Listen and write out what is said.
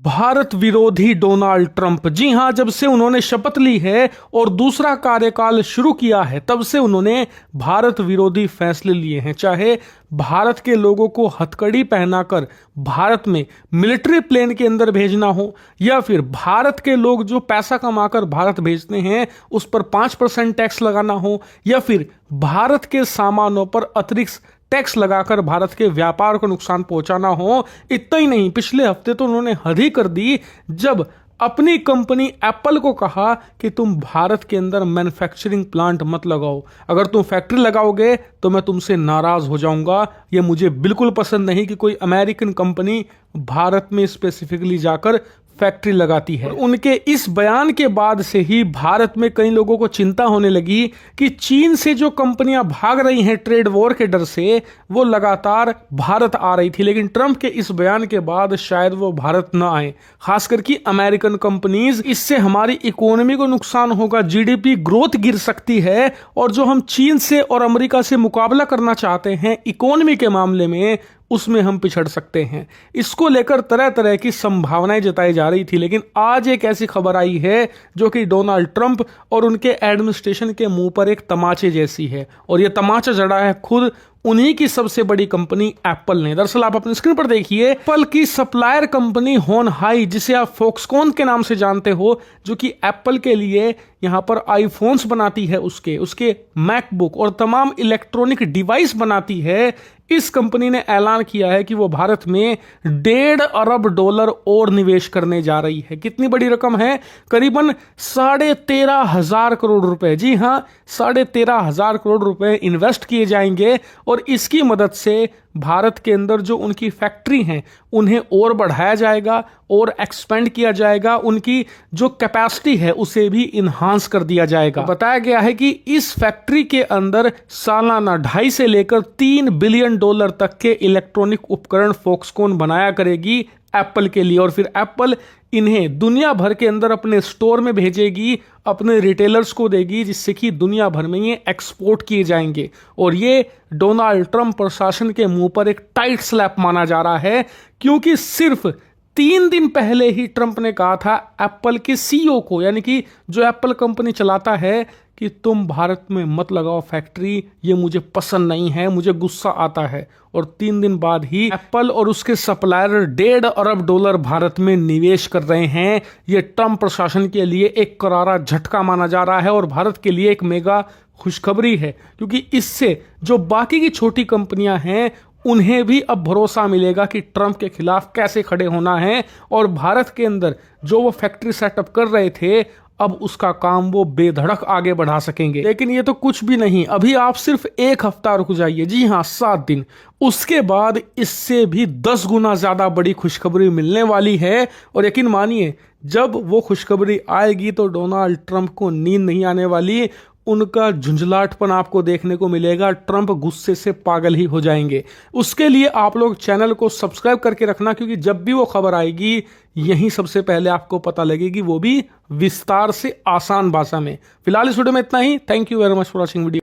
भारत विरोधी Donald Trump, जी हां, जब से उन्होंने शपथ ली है और दूसरा कार्यकाल शुरू किया है तब से उन्होंने भारत विरोधी फैसले लिए हैं। चाहे भारत के लोगों को हथकड़ी पहनाकर भारत में मिलिट्री प्लेन के अंदर भेजना हो, या फिर भारत के लोग जो पैसा कमाकर भारत भेजते हैं उस पर 5% टैक्स लगाना हो, या फिर भारत के सामानों पर अतिरिक्त टैक्स लगाकर भारत के व्यापार को नुकसान पहुंचाना हो। इतना ही नहीं, पिछले हफ्ते तो उन्होंने हद ही कर दी जब अपनी कंपनी एप्पल को कहा कि तुम भारत के अंदर मैन्युफैक्चरिंग प्लांट मत लगाओ, अगर तुम फैक्ट्री लगाओगे तो मैं तुमसे नाराज हो जाऊंगा। ये मुझे बिल्कुल पसंद नहीं कि कोई अमेरिकन कंपनी भारत में स्पेसिफिकली जाकर फैक्ट्री लगाती है। उनके इस बयान के बाद से ही भारत में कई लोगों को चिंता होने लगी कि चीन से जो कंपनियां भाग रही हैं ट्रेड वॉर के डर से, वो लगातार भारत आ रही थी, लेकिन ट्रंप के इस बयान के बाद शायद वो भारत न आए, खासकर कि अमेरिकन कंपनीज। इससे हमारी इकोनॉमी को नुकसान होगा, जीडीपी ग्रोथ गिर सकती है, और जो हम चीन से और अमेरिका से मुकाबला करना चाहते हैं इकोनॉमी के मामले में, उसमें हम पिछड़ सकते हैं। इसको लेकर तरह तरह की संभावनाएं जताई जा रही थी, लेकिन आज एक ऐसी खबर आई है जो कि डोनाल्ड ट्रंप और उनके एडमिनिस्ट्रेशन के मुंह पर एक तमाचे जैसी है, और यह तमाचा जड़ा है खुद उन्हीं की सबसे बड़ी कंपनी एप्पल ने। दरअसल आप अपनी स्क्रीन पर देखिए, एप्पल की सप्लायर कंपनी होन हाई, जिसे आप फॉक्सकॉन के नाम से जानते हो, जो कि एप्पल के लिए यहां पर आईफोन्स बनाती है, उसके मैकबुक और तमाम इलेक्ट्रॉनिक डिवाइस बनाती है। इस कंपनी ने ऐलान किया है कि वो भारत में $1.5 अरब और निवेश करने जा रही है। कितनी बड़ी रकम है? करीबन 13,500 करोड़ रुपए। जी हां, 13,500 करोड़ रुपए इन्वेस्ट किए जाएंगे, और इसकी मदद से भारत के अंदर जो उनकी फैक्ट्री हैं उन्हें और बढ़ाया जाएगा और एक्सपेंड किया जाएगा, उनकी जो कैपेसिटी है उसे भी इन्हांस कर दिया जाएगा। बताया गया है कि इस फैक्ट्री के अंदर सालाना 2.5 से लेकर $3 बिलियन तक के इलेक्ट्रॉनिक उपकरण फॉक्सकॉन बनाया करेगी एप्पल के लिए, और फिर एप्पल इन्हें दुनिया भर के अंदर अपने स्टोर में भेजेगी, अपने रिटेलर्स को देगी, जिससे कि दुनिया भर में ये एक्सपोर्ट किए जाएंगे। और ये डोनाल्ड ट्रंप प्रशासन के मुंह पर एक टाइट स्लैप माना जा रहा है, क्योंकि सिर्फ 3 दिन पहले ही ट्रंप ने कहा था एप्पल के सीईओ को, यानी कि जो एप्पल कंपनी चलाता है, कि तुम भारत में मत लगाओ फैक्ट्री, ये मुझे पसंद नहीं है, मुझे गुस्सा आता है। और 3 दिन बाद ही एप्पल और उसके सप्लायर $1.5 अरब भारत में निवेश कर रहे हैं। ये ट्रंप प्रशासन के लिए एक करारा झटका माना जा रहा है और भारत के लिए एक मेगा खुशखबरी है, क्योंकि इससे जो बाकी की छोटी कंपनियां हैं उन्हें भी अब भरोसा मिलेगा कि ट्रंप के खिलाफ कैसे खड़े होना है, और भारत के अंदर जो वो फैक्ट्री सेटअप कर रहे थे अब उसका काम वो बेधड़क आगे बढ़ा सकेंगे। लेकिन ये तो कुछ भी नहीं, अभी आप सिर्फ 1 हफ्ता रुक जाइए, जी हां 7 दिन, उसके बाद इससे भी 10 गुना ज्यादा बड़ी खुशखबरी मिलने वाली है। और यकीन मानिए, जब वो खुशखबरी आएगी तो डोनाल्ड ट्रंप को नींद नहीं आने वाली, उनका झुंझलाहटपन आपको देखने को मिलेगा, ट्रंप गुस्से से पागल ही हो जाएंगे। उसके लिए आप लोग चैनल को सब्सक्राइब करके रखना, क्योंकि जब भी वो खबर आएगी यहीं सबसे पहले आपको पता लगेगी, वो भी विस्तार से आसान भाषा में। फिलहाल इस वीडियो में इतना ही। Thank you very much for watching video.